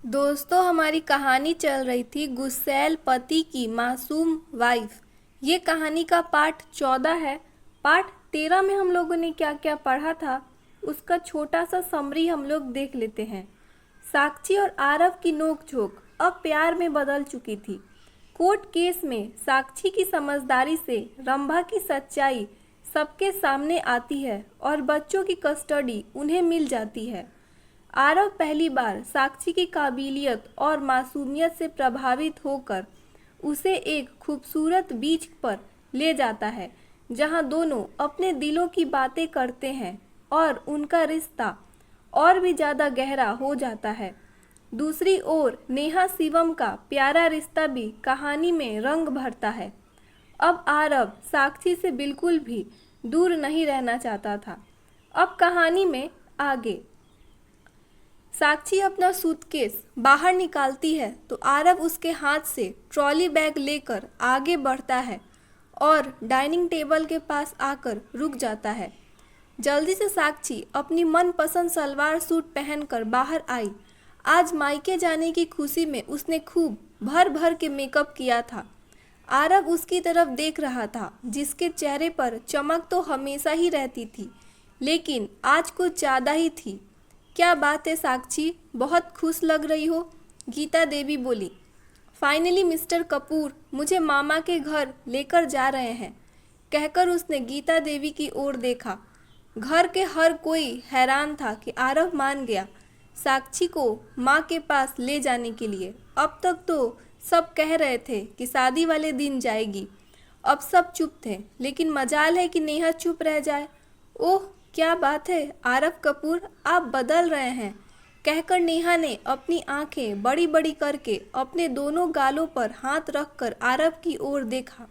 दोस्तों, हमारी कहानी चल रही थी गुस्सैल पति की मासूम वाइफ। ये कहानी का पार्ट 14 है। पार्ट 13 में हम लोगों ने क्या क्या पढ़ा था उसका छोटा सा समरी हम लोग देख लेते हैं। साक्षी और आरव की नोक-झोंक अब प्यार में बदल चुकी थी। कोर्ट केस में साक्षी की समझदारी से रंभा की सच्चाई सबके सामने आती है और बच्चों की कस्टडी उन्हें मिल जाती है। आरव पहली बार साक्षी की काबिलियत और मासूमियत से प्रभावित होकर उसे एक खूबसूरत बीच पर ले जाता है, जहां दोनों अपने दिलों की बातें करते हैं और उनका रिश्ता और भी ज़्यादा गहरा हो जाता है। दूसरी ओर नेहा शिवम का प्यारा रिश्ता भी कहानी में रंग भरता है। अब आरव साक्षी से बिल्कुल भी दूर नहीं रहना चाहता था। अब कहानी में आगे साक्षी अपना सूटकेस बाहर निकालती है तो आरव उसके हाथ से ट्रॉली बैग लेकर आगे बढ़ता है और डाइनिंग टेबल के पास आकर रुक जाता है। जल्दी से साक्षी अपनी मनपसंद सलवार सूट पहनकर बाहर आई। आज मायके जाने की खुशी में उसने खूब भर भर के मेकअप किया था। आरव उसकी तरफ देख रहा था, जिसके चेहरे पर चमक तो हमेशा ही रहती थी, लेकिन आज कुछ ज़्यादा ही थी। क्या बात है साक्षी, बहुत खुश लग रही हो, गीता देवी बोली। फाइनली मिस्टर कपूर मुझे मामा के घर लेकर जा रहे हैं, कहकर उसने गीता देवी की ओर देखा। घर के हर कोई हैरान था कि आरव मान गया साक्षी को माँ के पास ले जाने के लिए। अब तक तो सब कह रहे थे कि शादी वाले दिन जाएगी। अब सब चुप थे, लेकिन मजाल है कि नेहा चुप रह जाए। ओह क्या बात है आरव कपूर, आप बदल रहे हैं, कहकर नेहा ने अपनी आंखें बड़ी बड़ी करके अपने दोनों गालों पर हाथ रखकर आरव की ओर देखा।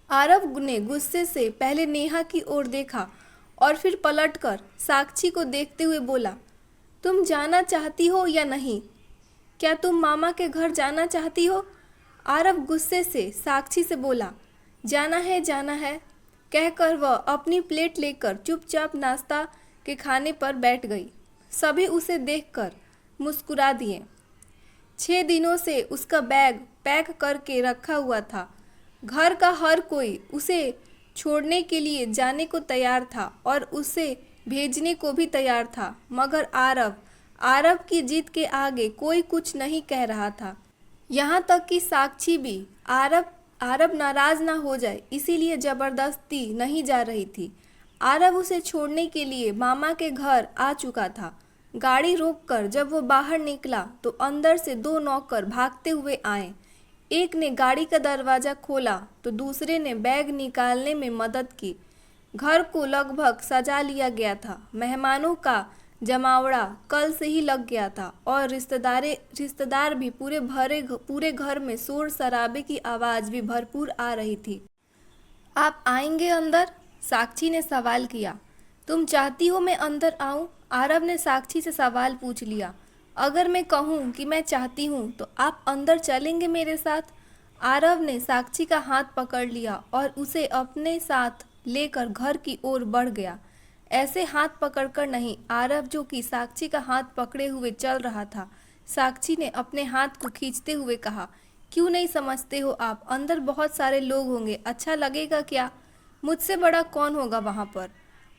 आरव ने गुस्से से पहले नेहा की ओर देखा और फिर पलटकर साक्षी को देखते हुए बोला, तुम जाना चाहती हो या नहीं? क्या तुम मामा के घर जाना चाहती हो? आरव गुस्से से साक्षी से बोला, जाना है, कहकर वह अपनी प्लेट लेकर चुपचाप नाश्ता के खाने पर बैठ गई। सभी उसे देखकर मुस्कुरा दिए। 6 दिनों से उसका बैग पैक करके रखा हुआ था। घर का हर कोई उसे छोड़ने के लिए जाने को तैयार था और उसे भेजने को भी तैयार था, मगर आरव की जिद के आगे कोई कुछ नहीं कह रहा था। यहाँ तक कि साक्षी भी आरव नाराज ना हो जाए इसीलिए जबरदस्ती नहीं जा रही थी। आरव उसे छोड़ने के लिए मामा के घर आ चुका था। गाड़ी रोककर जब वो बाहर निकला तो अंदर से 2 नौकर भागते हुए आए। एक ने गाड़ी का दरवाज़ा खोला तो दूसरे ने बैग निकालने में मदद की। घर को लगभग सजा लिया गया था। मेहमानों का जमावड़ा कल से ही लग गया था और रिश्तेदार भी पूरे घर में शोर शराबे की आवाज़ भी भरपूर आ रही थी। आप आएंगे अंदर? साक्षी ने सवाल किया। तुम चाहती हो मैं अंदर आऊं? आरव ने साक्षी से सवाल पूछ लिया। अगर मैं कहूं कि मैं चाहती हूं तो आप अंदर चलेंगे मेरे साथ? आरव ने साक्षी का हाथ पकड़ लिया और उसे अपने साथ लेकर घर की ओर बढ़ गया। ऐसे हाथ पकड़कर नहीं, आरव जो कि साक्षी का हाथ पकड़े हुए चल रहा था। साक्षी ने अपने हाथ को खींचते हुए कहा, क्यों नहीं समझते हो आप? अंदर बहुत सारे लोग होंगे, अच्छा लगेगा क्या? मुझसे बड़ा कौन होगा वहाँ पर?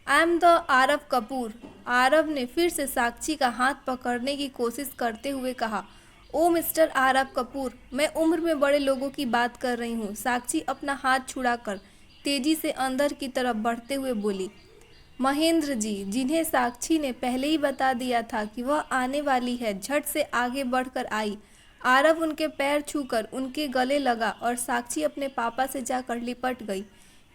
I am the Aarav Kapoor. Aarav ने फिर से साक्षी का हाथ पकड़ने की कोशिश करते हुए कहा, ओ मिस्टर आरव कपूर, मैं उम्र में बड़े लोगों की बात कर रही हूँ। साक्षी अपना हाथ छुड़ाकर तेजी से अंदर की तरफ बढ़ते हुए बोली। महेंद्र जी, जिन्हें साक्षी ने पहले ही बता दिया था कि वह आने वाली है, झट से आगे बढ़कर आई। आरव उनके पैर छूकर उनके गले लगा और साक्षी अपने पापा से जाकर लिपट गई।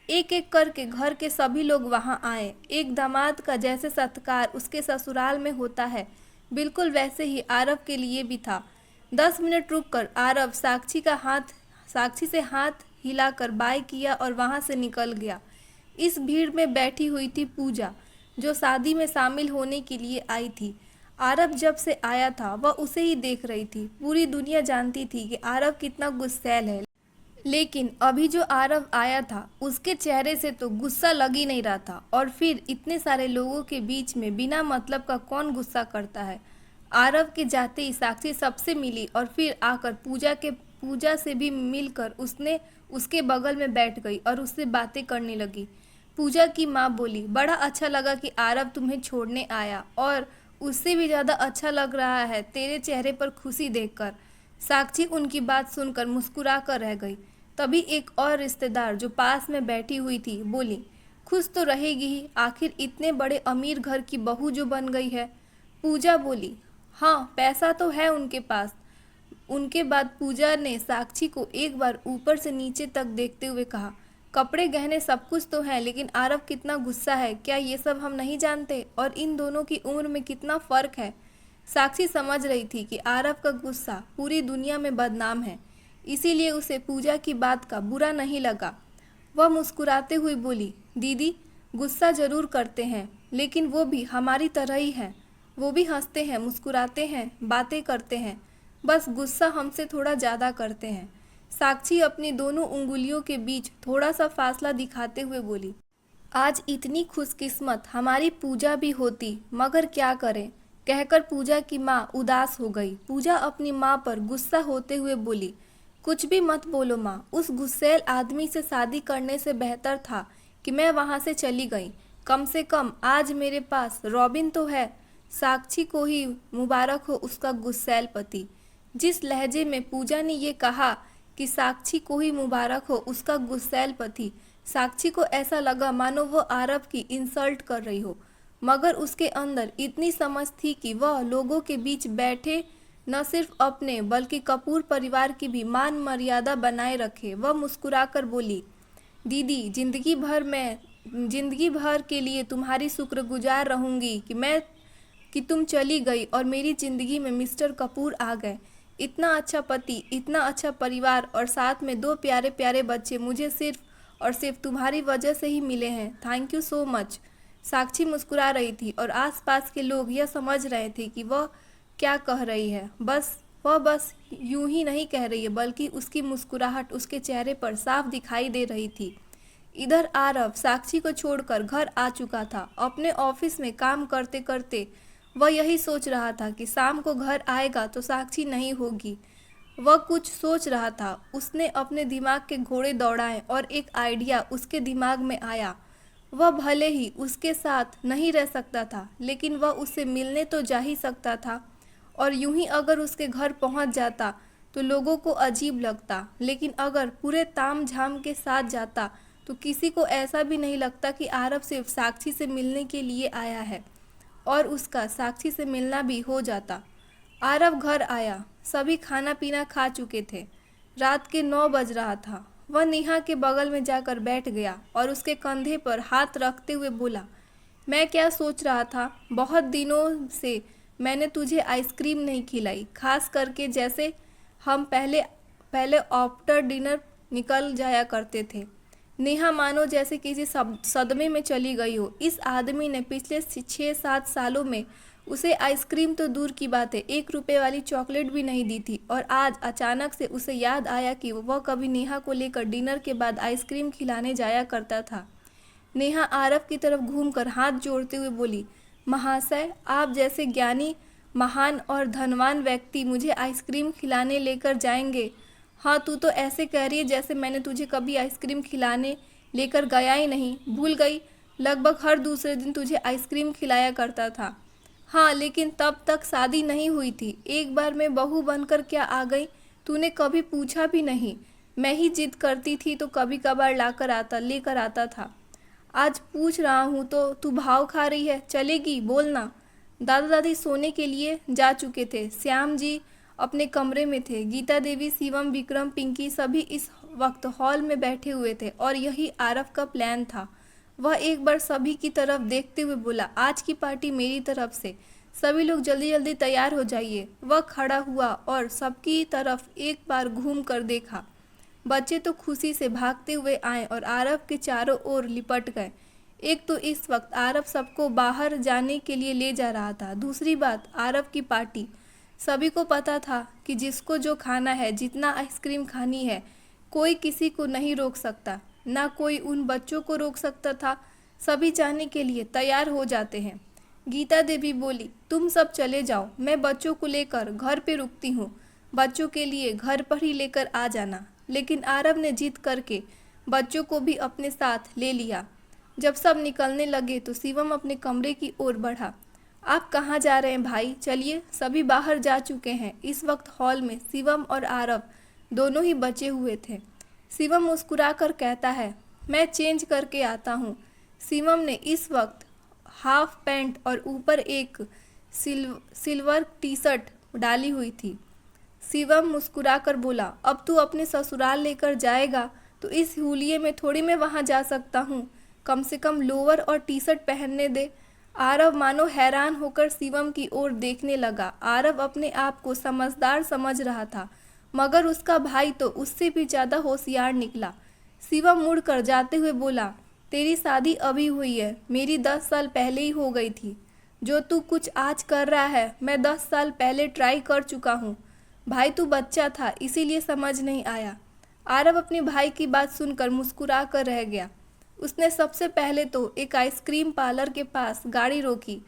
एक एक करके घर के सभी लोग वहां आए। एक दामाद का जैसे सत्कार उसके ससुराल में होता है, बिल्कुल वैसे ही आरव के लिए भी था। 10 मिनट रुककर आरव साक्षी से हाथ हिलाकर बाय किया और वहां से निकल गया। इस भीड़ में बैठी हुई थी पूजा, जो शादी में शामिल होने के लिए आई थी। आरव जब से आया था वह उसे ही देख रही थी। पूरी दुनिया जानती थी कि आरव कितना गुस्सैल है, लेकिन अभी जो आरव आया था उसके चेहरे से तो गुस्सा लग ही नहीं रहा था। और फिर इतने सारे लोगों के बीच में बिना मतलब का कौन गुस्सा करता है। आरव के जाते ही साक्षी सबसे मिली और फिर आकर पूजा से भी मिलकर उसने उसके बगल में बैठ गई और उससे बातें करने लगी। पूजा की माँ बोली, बड़ा अच्छा लगा कि आरव तुम्हें छोड़ने आया, और उससे भी ज़्यादा अच्छा लग रहा है तेरे चेहरे पर खुशी देखकर। साक्षी उनकी बात सुनकर मुस्कुरा कर रह गई। तभी एक और रिश्तेदार जो पास में बैठी हुई थी बोली, खुश तो रहेगी ही, आखिर इतने बड़े अमीर घर की बहू जो बन गई है। पूजा बोली, हाँ पैसा तो है उनके पास। उनके बाद पूजा ने साक्षी को एक बार ऊपर से नीचे तक देखते हुए कहा, कपड़े गहने सब कुछ तो है, लेकिन आरव कितना गुस्सा है, क्या ये सब हम नहीं जानते? और इन दोनों की उम्र में कितना फ़र्क है। साक्षी समझ रही थी कि आरव का गुस्सा पूरी दुनिया में बदनाम है, इसीलिए उसे पूजा की बात का बुरा नहीं लगा। वह मुस्कुराते हुए बोली, दीदी गुस्सा जरूर करते हैं, लेकिन वो भी हमारी तरह ही हैं। वो भी हंसते हैं, मुस्कुराते हैं, बातें करते हैं, बस गुस्सा हमसे थोड़ा ज़्यादा करते हैं। साक्षी अपनी दोनों उंगलियों के बीच थोड़ा सा फासला दिखाते हुए बोली, आज इतनी खुशकिस्मत हमारी पूजा भी होती, मगर क्या करें। कहकर पूजा की माँ उदास हो गई। पूजा अपनी माँ पर गुस्सा होते हुए बोली, कुछ भी मत बोलो माँ, उस गुस्सैल आदमी से शादी करने से बेहतर था कि मैं वहाँ से चली गई। कम से कम आज मेरे पास रॉबिन तो है। साक्षी को ही मुबारक हो उसका गुस्सैल पति। जिस लहजे में पूजा ने ये कहा कि साक्षी को ही मुबारक हो उसका गुस्सैल पति, साक्षी को ऐसा लगा मानो वो आरव की इंसल्ट कर रही हो, मगर उसके अंदर इतनी समझ थी कि वह लोगों के बीच बैठे न सिर्फ अपने बल्कि कपूर परिवार की भी मान मर्यादा बनाए रखे। वह मुस्कुराकर बोली, दीदी जिंदगी भर के लिए तुम्हारी शुक्रगुजार रहूंगी कि तुम चली गई और मेरी ज़िंदगी में मिस्टर कपूर आ गए। इतना अच्छा पति, इतना अच्छा परिवार और साथ में दो प्यारे प्यारे बच्चे मुझे सिर्फ और सिर्फ तुम्हारी वजह से ही मिले हैं। Thank you so much. Sakshi मुस्कुरा रही थी और आसपास के लोग यह समझ रहे थे कि वह क्या कह रही है। वह बस यूं ही नहीं कह रही है, बल्कि उसकी मुस्कुराहट उसके चेहरे पर साफ दिखाई दे रही थी। इधर आरव साक्षी को छोड़कर घर आ चुका था। अपने ऑफिस में काम करते करते वह यही सोच रहा था कि शाम को घर आएगा तो साक्षी नहीं होगी। वह कुछ सोच रहा था। उसने अपने दिमाग के घोड़े दौड़ाए और एक आइडिया उसके दिमाग में आया। वह भले ही उसके साथ नहीं रह सकता था, लेकिन वह उससे मिलने तो जा ही सकता था। और यूं ही अगर उसके घर पहुंच जाता तो लोगों को अजीब लगता, लेकिन अगर पूरे ताम झाम के साथ जाता तो किसी को ऐसा भी नहीं लगता कि आरव सिर्फ साक्षी से मिलने के लिए आया है, और उसका साक्षी से मिलना भी हो जाता। आरव घर आया। सभी खाना पीना खा चुके थे। रात के 9 बज रहा था। वह नेहा के बगल में जाकर बैठ गया और उसके कंधे पर हाथ रखते हुए बोला, मैं क्या सोच रहा था, बहुत दिनों से मैंने तुझे आइसक्रीम नहीं खिलाई, खास करके जैसे हम पहले पहले आफ्टर डिनर निकल जाया करते थे। नेहा मानो जैसे किसी सदमे में चली गई हो। इस आदमी ने पिछले 6-7 सालों में उसे आइसक्रीम तो दूर की बात है, 1 रुपए वाली चॉकलेट भी नहीं दी थी, और आज अचानक से उसे याद आया कि वह कभी नेहा को लेकर डिनर के बाद आइसक्रीम खिलाने जाया करता था। नेहा आरव की तरफ घूमकर हाथ जोड़ते हुए बोली, महाशय, आप जैसे ज्ञानी, महान और धनवान व्यक्ति मुझे आइसक्रीम खिलाने लेकर जाएंगे? हाँ, तू तो ऐसे कह रही है जैसे मैंने तुझे कभी आइसक्रीम खिलाने लेकर गया ही नहीं। भूल गई? लगभग हर दूसरे दिन तुझे आइसक्रीम खिलाया करता था। हाँ, लेकिन तब तक शादी नहीं हुई थी। एक बार मैं बहू बनकर क्या आ गई, तूने कभी पूछा भी नहीं। मैं ही जिद करती थी तो कभी कभार लेकर आता था। आज पूछ रहा हूँ तो तू भाव खा रही है। चलेगी? बोलना। दादा दादी सोने के लिए जा चुके थे। श्याम जी अपने कमरे में थे। गीता देवी, शिवम, विक्रम, पिंकी सभी इस वक्त हॉल में बैठे हुए थे और यही आरव का प्लान था। वह एक बार सभी की तरफ देखते हुए बोला, आज की पार्टी मेरी तरफ से, सभी लोग जल्दी जल्दी तैयार हो जाइए। वह खड़ा हुआ और सबकी तरफ एक बार घूम कर देखा। बच्चे तो खुशी से भागते हुए आए और आरव के चारों ओर लिपट गए। एक तो इस वक्त आरव सबको बाहर जाने के लिए ले जा रहा था, दूसरी बात आरव की पार्टी। सभी को पता था कि जिसको जो खाना है, जितना आइसक्रीम खानी है, कोई किसी को नहीं रोक सकता, ना कोई उन बच्चों को रोक सकता था। सभी जाने के लिए तैयार हो जाते हैं। गीता देवी बोली, तुम सब चले जाओ, मैं बच्चों को लेकर घर पे रुकती हूँ। बच्चों के लिए घर पर ही लेकर आ जाना। लेकिन आरव ने जिद करके बच्चों को भी अपने साथ ले लिया। जब सब निकलने लगे तो शिवम अपने कमरे की ओर बढ़ा। आप कहाँ जा रहे हैं भाई? चलिए, सभी बाहर जा चुके हैं। इस वक्त हॉल में शिवम और आरव दोनों ही बचे हुए थे। शिवम मुस्कुराकर कहता है, मैं चेंज करके आता हूँ। शिवम ने इस वक्त हाफ पैंट और ऊपर एक सिल्वर टी शर्ट डाली हुई थी। शिवम मुस्कुराकर बोला, अब तू अपने ससुराल लेकर जाएगा तो इस हुलिये में थोड़ी मैं वहाँ जा सकता हूँ। कम से कम लोअर और टी शर्ट पहनने दे। आरव मानो हैरान होकर शिवम की ओर देखने लगा। आरव अपने आप को समझदार समझ रहा था, मगर उसका भाई तो उससे भी ज़्यादा होशियार निकला। शिवम मुड़कर जाते हुए बोला, तेरी शादी अभी हुई है, मेरी 10 साल पहले ही हो गई थी। जो तू कुछ आज कर रहा है, मैं 10 साल पहले ट्राई कर चुका हूँ। भाई तू बच्चा था, इसीलिए समझ नहीं आया। आरव अपने भाई की बात सुनकर मुस्कुरा कर रह गया। उसने सबसे पहले तो एक आइसक्रीम पार्लर के पास गाड़ी रोकी।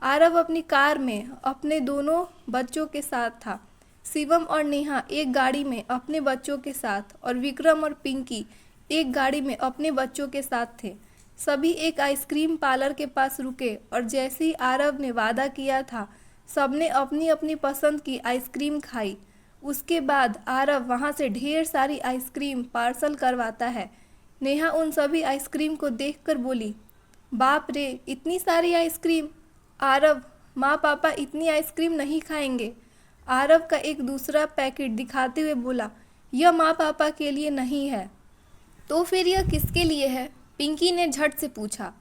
आरव अपनी कार में अपने दोनों बच्चों के साथ था। शिवम और नेहा एक गाड़ी में अपने बच्चों के साथ और विक्रम और पिंकी एक गाड़ी में अपने बच्चों के साथ थे। सभी एक आइसक्रीम पार्लर के पास रुके और जैसे ही आरव ने वादा किया था, सबने अपनी अपनी पसंद की आइसक्रीम खाई। उसके बाद आरव वहाँ से ढेर सारी आइसक्रीम पार्सल करवाता है। नेहा उन सभी आइसक्रीम को देखकर बोली, बाप रे, इतनी सारी आइसक्रीम। आरव, माँ पापा इतनी आइसक्रीम नहीं खाएंगे। आरव का एक दूसरा पैकेट दिखाते हुए बोला, यह माँ पापा के लिए नहीं है। तो फिर यह किसके लिए है? पिंकी ने झट से पूछा।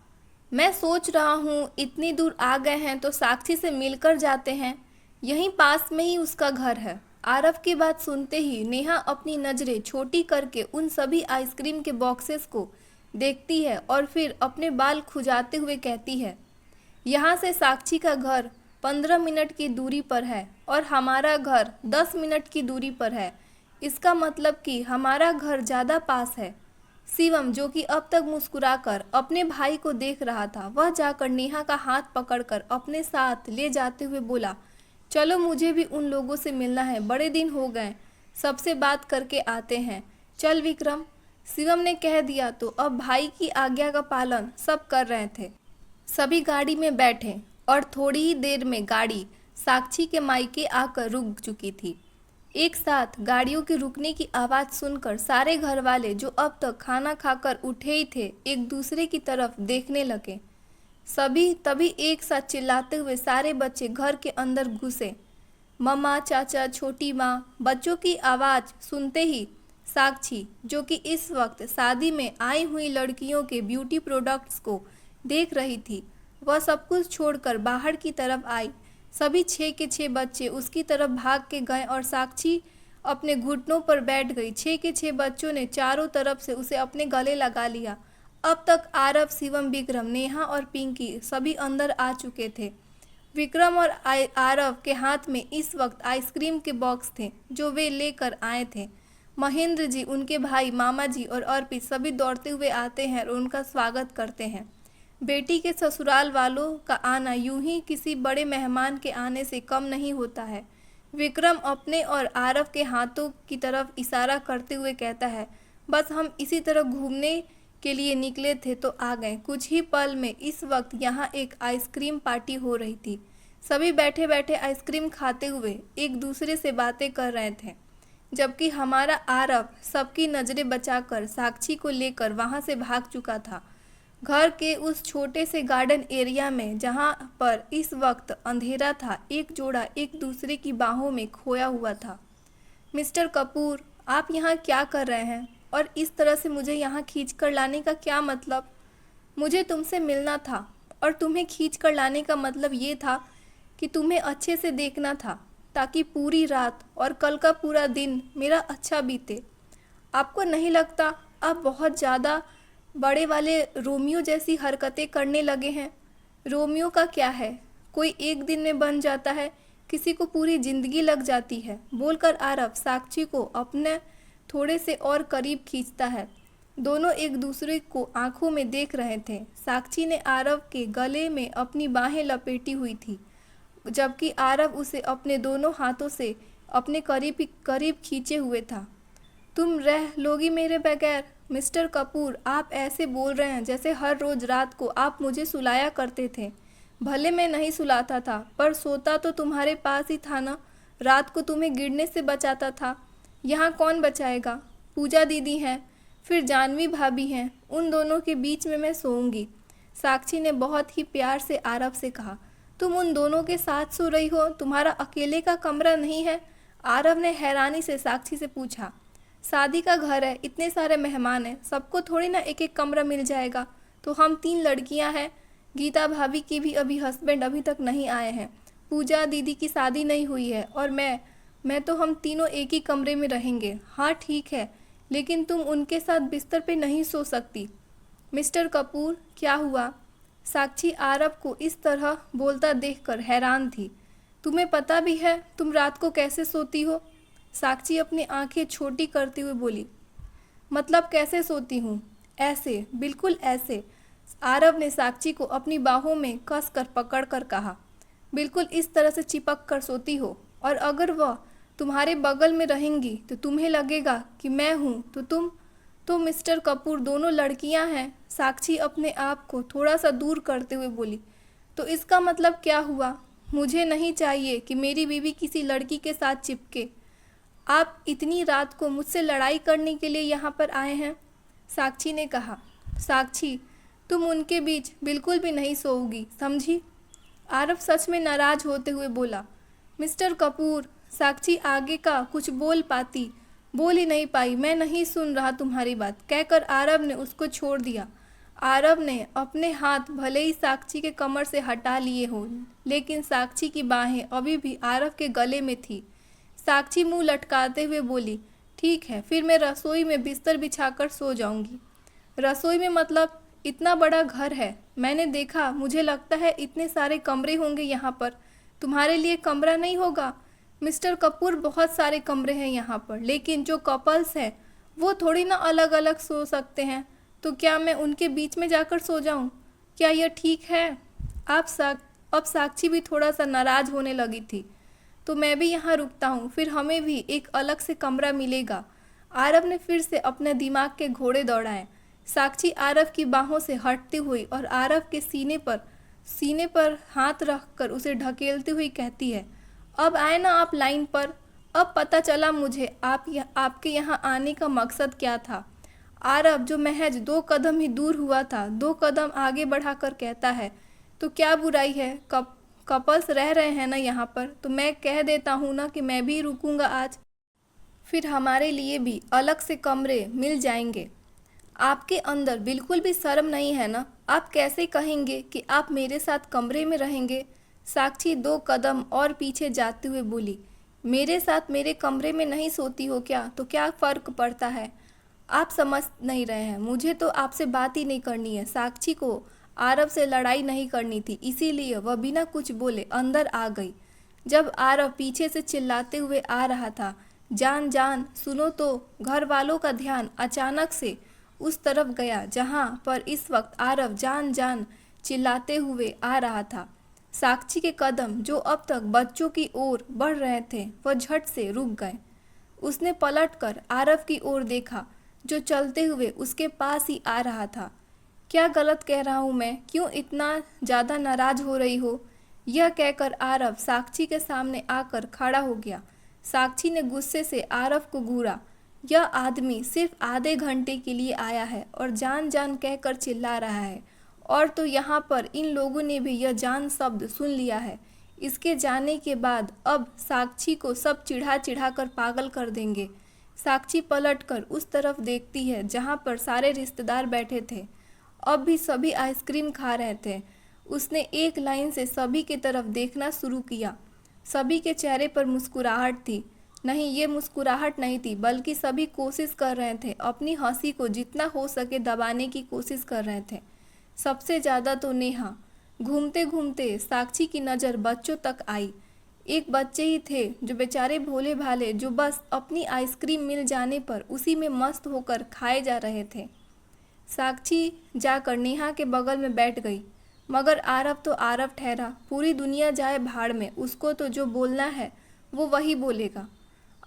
मैं सोच रहा हूँ इतनी दूर आ गए हैं तो साक्षी से मिलकर जाते हैं, यहीं पास में ही उसका घर है। आरव की बात सुनते ही नेहा अपनी नज़रें छोटी करके उन सभी आइसक्रीम के बॉक्सेस को देखती है और फिर अपने बाल खुजाते हुए कहती है, यहाँ से साक्षी का घर 15 मिनट की दूरी पर है और हमारा घर 10 मिनट की दूरी पर है। इसका मतलब कि हमारा घर ज़्यादा पास है। शिवम, जो कि अब तक मुस्कुराकर अपने भाई को देख रहा था, वह जाकर नेहा का हाथ पकड़कर अपने साथ ले जाते हुए बोला, चलो मुझे भी उन लोगों से मिलना है, बड़े दिन हो गए, सबसे बात करके आते हैं। चल विक्रम, शिवम ने कह दिया तो अब भाई की आज्ञा का पालन सब कर रहे थे। सभी गाड़ी में बैठे और थोड़ी ही देर में गाड़ी साक्षी के मायके आकर रुक चुकी थी। एक साथ गाड़ियों के रुकने की आवाज़ सुनकर सारे घर वाले जो अब तक खाना खाकर उठे ही थे, एक दूसरे की तरफ देखने लगे। सभी तभी एक साथ चिल्लाते हुए सारे बच्चे घर के अंदर घुसे। मम्मा, चाचा, छोटी माँ, बच्चों की आवाज़ सुनते ही साक्षी, जो कि इस वक्त शादी में आई हुई लड़कियों के ब्यूटी प्रोडक्ट्स को देख रही थी, वह सब कुछ छोड़कर बाहर की तरफ आई। सभी 6 के 6 बच्चे उसकी तरफ भाग के गए और साक्षी अपने घुटनों पर बैठ गई। 6 के 6 बच्चों ने चारों तरफ से उसे अपने गले लगा लिया। अब तक आरव, शिवम, विक्रम, नेहा और पिंकी सभी अंदर आ चुके थे। विक्रम और आरव के हाथ में इस वक्त आइसक्रीम के बॉक्स थे जो वे लेकर आए थे। महेंद्र जी, उनके भाई, मामा जी और अर्पित सभी दौड़ते हुए आते हैं और उनका स्वागत करते हैं। बेटी के ससुराल वालों का आना यूं ही किसी बड़े मेहमान के आने से कम नहीं होता है। विक्रम अपने और आरव के हाथों की तरफ इशारा करते हुए कहता है, बस हम इसी तरह घूमने के लिए निकले थे तो आ गए। कुछ ही पल में इस वक्त यहाँ एक आइसक्रीम पार्टी हो रही थी। सभी बैठे बैठे आइसक्रीम खाते हुए एक दूसरे से बातें कर रहे थे, जबकि हमारा आरव सबकी नज़रें बचाकर साक्षी को लेकर वहाँ से भाग चुका था। घर के उस छोटे से गार्डन एरिया में जहाँ पर इस वक्त अंधेरा था, एक जोड़ा एक दूसरे की बाहों में खोया हुआ था। मिस्टर कपूर, आप यहाँ क्या कर रहे हैं और इस तरह से मुझे यहाँ खींच कर लाने का क्या मतलब? मुझे तुमसे मिलना था और तुम्हें खींच कर लाने का मतलब ये था कि तुम्हें अच्छे से देखना था ताकि पूरी रात और कल का पूरा दिन मेरा अच्छा बीते। आपको नहीं लगता आप बहुत ज़्यादा बड़े वाले रोमियो जैसी हरकतें करने लगे हैं? रोमियो का क्या है, कोई एक दिन में बन जाता है, किसी को पूरी ज़िंदगी लग जाती है। बोलकर आरव साक्षी को अपने थोड़े से और करीब खींचता है। दोनों एक दूसरे को आंखों में देख रहे थे। साक्षी ने आरव के गले में अपनी बाहें लपेटी हुई थी, जबकि आरव उसे अपने दोनों हाथों से अपने करीब करीब खींचे हुए था। तुम रह लोगी मेरे बगैर? मिस्टर कपूर, आप ऐसे बोल रहे हैं जैसे हर रोज रात को आप मुझे सुलाया करते थे। भले मैं नहीं सुलाता था, पर सोता तो तुम्हारे पास ही था ना। रात को तुम्हें गिरने से बचाता था। यहाँ कौन बचाएगा? पूजा दीदी हैं, फिर जानवी भाभी हैं, उन दोनों के बीच में मैं सोऊंगी। साक्षी ने बहुत ही प्यार से आरव से कहा। तुम उन दोनों के साथ सो रही हो? तुम्हारा अकेले का कमरा नहीं है? आरव ने हैरानी से साक्षी से पूछा। शादी का घर है, इतने सारे मेहमान हैं, सबको थोड़ी ना एक एक कमरा मिल जाएगा। तो हम 3 लड़कियां हैं। गीता भाभी की भी अभी हस्बैंड अभी तक नहीं आए हैं। पूजा दीदी की शादी नहीं हुई है, और मैं तो हम तीनों एक ही कमरे में रहेंगे। हाँ ठीक है, लेकिन तुम उनके साथ बिस्तर पे नहीं सो सकती। मिस्टर कपूर, क्या हुआ? साक्षी आरव को इस तरह बोलता देखकर हैरान थी। तुम्हें पता भी है तुम रात को कैसे सोती हो? साक्षी अपनी आंखें छोटी करते हुए बोली। मतलब कैसे सोती हूँ? ऐसे, बिल्कुल ऐसे। आरव ने साक्षी को अपनी बाहों में कस कर पकड़ कर कहा। बिल्कुल इस तरह से चिपक कर सोती हो, और अगर वह तुम्हारे बगल में रहेंगी तो तुम्हें लगेगा कि मैं हूँ तो तुम तो मिस्टर कपूर, दोनों लड़कियाँ हैं। साक्षी अपने आप को थोड़ा सा दूर करते हुए बोली। तो इसका मतलब क्या हुआ? मुझे नहीं चाहिए कि मेरी बीवी किसी लड़की के साथ चिपके। आप इतनी रात को मुझसे लड़ाई करने के लिए यहाँ पर आए हैं? साक्षी ने कहा। साक्षी, तुम उनके बीच बिल्कुल भी नहीं सोओगी, समझी? आरव सच में नाराज होते हुए बोला। मिस्टर कपूर, साक्षी आगे का कुछ बोल ही नहीं पाई। मैं नहीं सुन रहा तुम्हारी बात, कहकर आरव ने उसको छोड़ दिया। आरव ने अपने हाथ भले ही साक्षी के कमर से हटा लिए हों, लेकिन साक्षी की बाहें अभी भी आरव के गले में थी। साक्षी मुंह लटकाते हुए बोली, ठीक है, फिर मैं रसोई में बिस्तर बिछाकर सो जाऊंगी। रसोई में मतलब? इतना बड़ा घर है, मैंने देखा, मुझे लगता है इतने सारे कमरे होंगे यहाँ पर। तुम्हारे लिए कमरा नहीं होगा? मिस्टर कपूर, बहुत सारे कमरे हैं यहाँ पर, लेकिन जो कपल्स हैं वो थोड़ी ना अलग अलग सो सकते हैं। तो क्या मैं उनके बीच में जाकर सो जाऊँ? क्या यह ठीक है? अब साक्षी भी थोड़ा सा नाराज होने लगी थी। तो मैं भी यहाँ रुकता हूँ, फिर हमें भी एक अलग से कमरा मिलेगा। आरव ने फिर से अपने दिमाग के घोड़े दौड़ाए। साक्षी आरव की बाहों से हटती हुई और आरव के सीने पर हाथ रखकर उसे ढकेलती हुई कहती है, अब आए ना आप लाइन पर। अब पता चला मुझे आपके यहाँ आने का मकसद क्या था। आरव, जो महज 2 कदम ही दूर हुआ था, 2 कदम आगे बढ़ाकर कहता है, तो क्या बुराई है? कपल्स रह रहे हैं ना यहाँ पर, तो मैं कह देता हूँ ना कि मैं भी रुकूंगा आज। फिर हमारे लिए भी अलग से कमरे मिल जाएंगे। आपके अंदर बिल्कुल भी शर्म नहीं है ना? आप कैसे कहेंगे कि आप मेरे साथ कमरे में रहेंगे? साक्षी 2 कदम और पीछे जाते हुए बोली। मेरे साथ मेरे कमरे में नहीं सोती हो क्या? तो क्या फ़र्क पड़ता है? आप समझ नहीं रहे हैं, मुझे तो आपसे बात ही नहीं करनी है। साक्षी को आरव से लड़ाई नहीं करनी थी, इसीलिए वह बिना कुछ बोले अंदर आ गई। जब आरव पीछे से चिल्लाते हुए आ रहा था, जान जान सुनो, तो घर वालों का ध्यान अचानक से उस तरफ गया जहां पर इस वक्त आरव जान जान चिल्लाते हुए आ रहा था। साक्षी के कदम जो अब तक बच्चों की ओर बढ़ रहे थे, वह झट से रुक गए। उसने पलटकर आरव की ओर देखा, जो चलते हुए उसके पास ही आ रहा था। क्या गलत कह रहा हूँ मैं? क्यों इतना ज़्यादा नाराज हो रही हो? यह कहकर आरव साक्षी के सामने आकर खड़ा हो गया। साक्षी ने गुस्से से आरव को घूरा। यह आदमी सिर्फ आधे घंटे के लिए आया है और जान जान कहकर चिल्ला रहा है, और तो यहाँ पर इन लोगों ने भी यह जान शब्द सुन लिया है। इसके जाने के बाद अब साक्षी को सब चिढ़ा चिढ़ा कर पागल कर देंगे। साक्षी पलटकर उस तरफ देखती है जहाँ पर सारे रिश्तेदार बैठे थे। अब भी सभी आइसक्रीम खा रहे थे। उसने एक लाइन से सभी की तरफ देखना शुरू किया। सभी के चेहरे पर मुस्कुराहट थी। नहीं, ये मुस्कुराहट नहीं थी, बल्कि सभी कोशिश कर रहे थे, अपनी हंसी को जितना हो सके दबाने की कोशिश कर रहे थे। सबसे ज़्यादा तो नेहा। घूमते घूमते साक्षी की नज़र बच्चों तक आई। एक बच्चे ही थे जो बेचारे भोले भाले, जो बस अपनी आइसक्रीम मिल जाने पर उसी में मस्त होकर खाए जा रहे थे। साक्षी जाकर नेहा के बगल में बैठ गई। मगर आरव तो आरव ठहरा, पूरी दुनिया जाए भाड़ में, उसको तो जो बोलना है वो वही बोलेगा।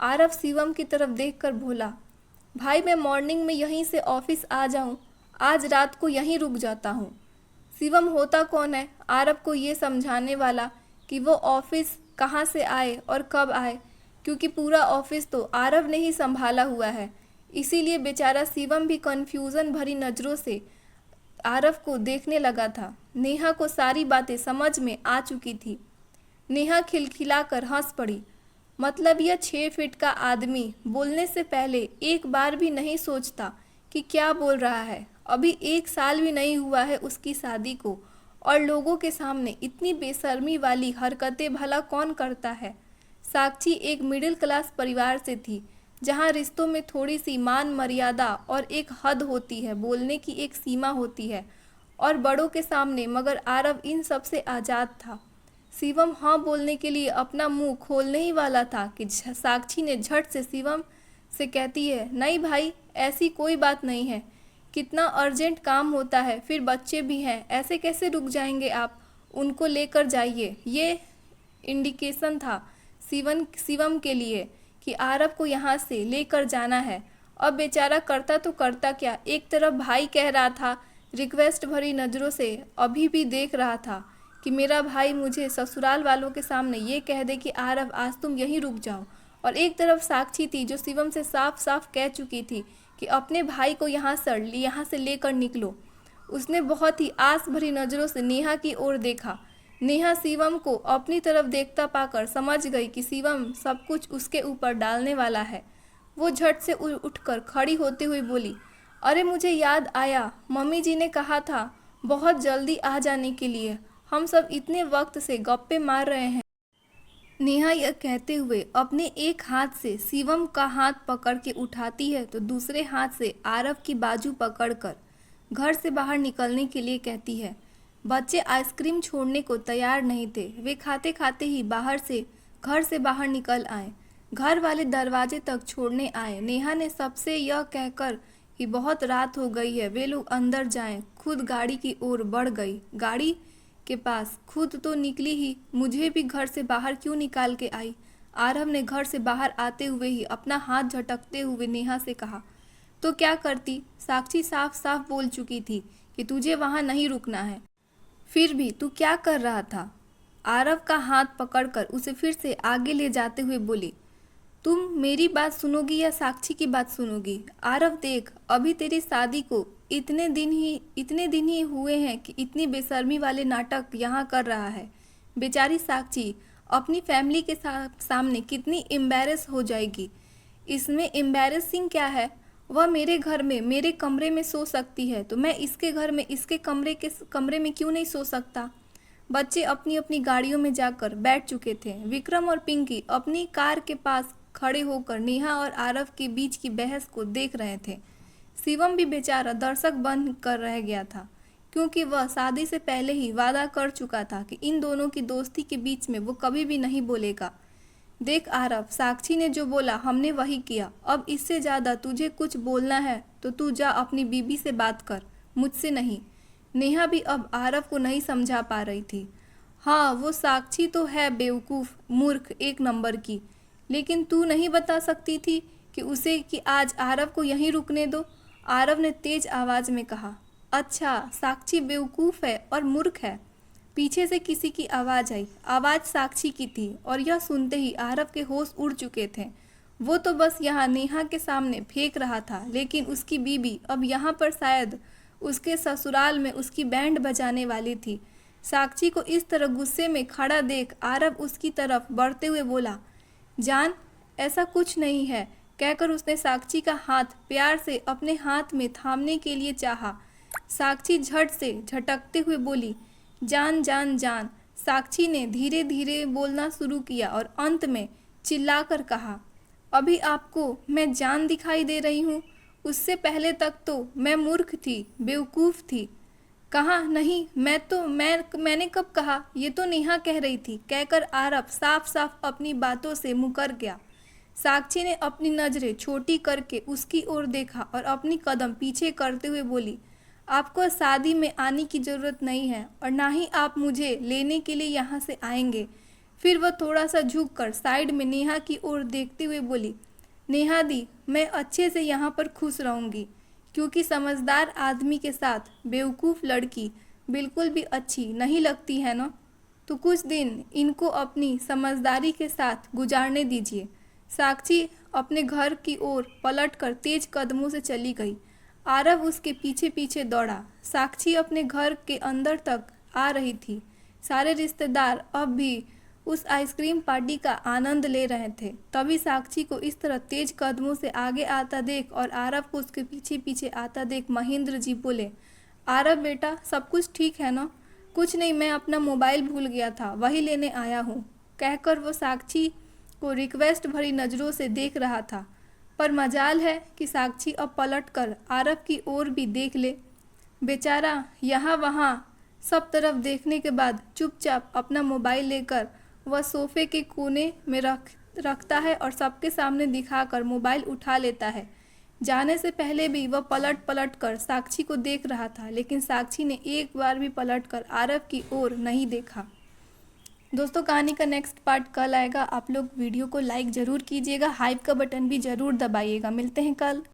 आरव शिवम की तरफ देखकर बोला, भाई मैं मॉर्निंग में यहीं से ऑफिस आ जाऊं, आज रात को यहीं रुक जाता हूं। शिवम होता कौन है आरव को ये समझाने वाला कि वो ऑफिस कहाँ से आए और कब आए, क्योंकि पूरा ऑफिस तो आरव ने ही संभाला हुआ है। इसीलिए बेचारा शिवम भी कन्फ्यूज़न भरी नज़रों से आरव को देखने लगा था। नेहा को सारी बातें समझ में आ चुकी थी। नेहा खिलखिलाकर हंस पड़ी। मतलब यह 6 फीट का आदमी बोलने से पहले एक बार भी नहीं सोचता कि क्या बोल रहा है। अभी 1 साल भी नहीं हुआ है उसकी शादी को, और लोगों के सामने इतनी बेशर्मी वाली हरकतें भला कौन करता है। साक्षी एक मिडिल क्लास परिवार से थी, जहाँ रिश्तों में थोड़ी सी मान मर्यादा और एक हद होती है, बोलने की एक सीमा होती है और बड़ों के सामने। मगर आरव इन सब से आज़ाद था। शिवम हाँ बोलने के लिए अपना मुंह खोलने ही वाला था कि साक्षी ने झट से शिवम से कहती है, नहीं भाई ऐसी कोई बात नहीं है, कितना अर्जेंट काम होता है, फिर बच्चे भी हैं, ऐसे कैसे रुक जाएंगे आप, उनको लेकर जाइए। ये इंडिकेशन था शिवम के लिए कि आरव को यहाँ से लेकर जाना है। अब बेचारा करता तो करता क्या, एक तरफ भाई कह रहा था, रिक्वेस्ट भरी नज़रों से अभी भी देख रहा था कि मेरा भाई मुझे ससुराल वालों के सामने ये कह दे कि आरव आज तुम यहीं रुक जाओ, और एक तरफ साक्षी थी जो शिवम से साफ साफ कह चुकी थी कि अपने भाई को यहाँ से लेकर निकलो। उसने बहुत ही आस भरी नज़रों से नेहा की ओर देखा। नेहा शिवम को अपनी तरफ देखता पाकर समझ गई कि शिवम सब कुछ उसके ऊपर डालने वाला है। वो झट से उठकर खड़ी होते हुए बोली, अरे मुझे याद आया, मम्मी जी ने कहा था बहुत जल्दी आ जाने के लिए, हम सब इतने वक्त से गप्पे मार रहे हैं। नेहा यह कहते हुए अपने एक हाथ से शिवम का हाथ पकड़ के उठाती है तो दूसरे हाथ से आरव की बाजू पकड़कर घर से बाहर निकलने के लिए कहती है। बच्चे आइसक्रीम छोड़ने को तैयार नहीं थे। वे खाते खाते ही घर से बाहर निकल आए। घर वाले दरवाजे तक छोड़ने आए। नेहा ने सबसे यह कहकर कि बहुत रात हो गई है, वे लोग अंदर जाएं, खुद गाड़ी की ओर बढ़ गई। गाड़ी के पास खुद तो निकली ही, मुझे भी घर से बाहर क्यों निकाल के आई। आरव ने घर से बाहर आते हुए ही अपना हाथ झटकते हुए नेहा से कहा, तो क्या करती। साक्षी साफ साफ बोल चुकी थी कि तुझे वहाँ नहीं रुकना है, फिर भी तू क्या कर रहा था। आरव का हाथ पकड़कर उसे फिर से आगे ले जाते हुए बोली, तुम मेरी बात सुनोगी या साक्षी की बात सुनोगी। आरव देख, अभी तेरी शादी को इतने दिन ही हुए हैं कि इतनी बेशर्मी वाले नाटक यहाँ कर रहा है। बेचारी साक्षी अपनी फैमिली के सामने कितनी एम्बैरेस हो जाएगी। इसमें एम्बैरेसिंग क्या है, वह मेरे घर में मेरे कमरे में सो सकती है, तो मैं इसके घर में इसके कमरे में क्यों नहीं सो सकता। बच्चे अपनी अपनी गाड़ियों में जाकर बैठ चुके थे। विक्रम और पिंकी अपनी कार के पास खड़े होकर नेहा और आरव के बीच की बहस को देख रहे थे। शिवम भी बेचारा दर्शक बन कर रह गया था, क्योंकि वह शादी से पहले ही वादा कर चुका था कि इन दोनों की दोस्ती के बीच में वो कभी भी नहीं बोलेगा। देख आरव, साक्षी ने जो बोला हमने वही किया। अब इससे ज़्यादा तुझे कुछ बोलना है तो तू जा अपनी बीबी से बात कर, मुझसे नहीं। नेहा भी अब आरव को नहीं समझा पा रही थी। हाँ, वो साक्षी तो है बेवकूफ़, मूर्ख एक नंबर की, लेकिन तू नहीं बता सकती थी कि उसे कि आज आरव को यहीं रुकने दो। आरव ने तेज आवाज़ में कहा। अच्छा, साक्षी बेवकूफ़ है और मूर्ख है। पीछे से किसी की आवाज़ आई। आवाज़ साक्षी की थी और यह सुनते ही आरव के होश उड़ चुके थे। वो तो बस यहाँ नेहा के सामने फेंक रहा था, लेकिन उसकी बीबी अब यहाँ पर शायद उसके ससुराल में उसकी बैंड बजाने वाली थी। साक्षी को इस तरह गुस्से में खड़ा देख आरव उसकी तरफ बढ़ते हुए बोला, जान ऐसा कुछ नहीं है, कहकर उसने साक्षी का हाथ प्यार से अपने हाथ में थामने के लिए चाहा। साक्षी झट से झटकते हुए बोली, जान जान जान। साक्षी ने धीरे धीरे बोलना शुरू किया और अंत में चिल्लाकर कहा, अभी आपको मैं जान दिखाई दे रही हूँ, उससे पहले तक तो मैं मूर्ख थी, बेवकूफ़ थी। कहा नहीं, मैंने कब कहा, ये तो नेहा कह रही थी, कहकर आरव साफ साफ अपनी बातों से मुकर गया। साक्षी ने अपनी नज़रें छोटी करके उसकी ओर देखा और अपनी कदम पीछे करते हुए बोली, आपको शादी में आने की ज़रूरत नहीं है और ना ही आप मुझे लेने के लिए यहाँ से आएंगे। फिर वह थोड़ा सा झुककर साइड में नेहा की ओर देखते हुए बोली, नेहा दी, मैं अच्छे से यहाँ पर खुश रहूँगी, क्योंकि समझदार आदमी के साथ बेवकूफ़ लड़की बिल्कुल भी अच्छी नहीं लगती है ना। तो कुछ दिन इनको अपनी समझदारी के साथ गुजारने दीजिए। साक्षी अपने घर की ओर पलटकर तेज कदमों से चली गई। आरव उसके पीछे पीछे दौड़ा। साक्षी अपने घर के अंदर तक आ रही थी। सारे रिश्तेदार अब भी उस आइसक्रीम पार्टी का आनंद ले रहे थे। तभी साक्षी को इस तरह तेज कदमों से आगे आता देख और आरव को उसके पीछे पीछे आता देख महेंद्र जी बोले, आरव बेटा, सब कुछ ठीक है ना? कुछ नहीं, मैं अपना मोबाइल भूल गया था, वही लेने आया हूँ, कहकर वो साक्षी को रिक्वेस्ट भरी नज़रों से देख रहा था। पर मजाल है कि साक्षी अब पलटकर आरव की ओर भी देख ले। बेचारा यहाँ वहाँ सब तरफ देखने के बाद चुपचाप अपना मोबाइल लेकर वह सोफे के कोने में रखता है और सबके सामने दिखाकर मोबाइल उठा लेता है। जाने से पहले भी वह पलट पलट कर साक्षी को देख रहा था, लेकिन साक्षी ने एक बार भी पलटकर आरव की ओर नहीं देखा। दोस्तों, कहानी का नेक्स्ट पार्ट कल आएगा। आप लोग वीडियो को लाइक ज़रूर कीजिएगा, हाइप का बटन भी ज़रूर दबाइएगा। मिलते हैं कल।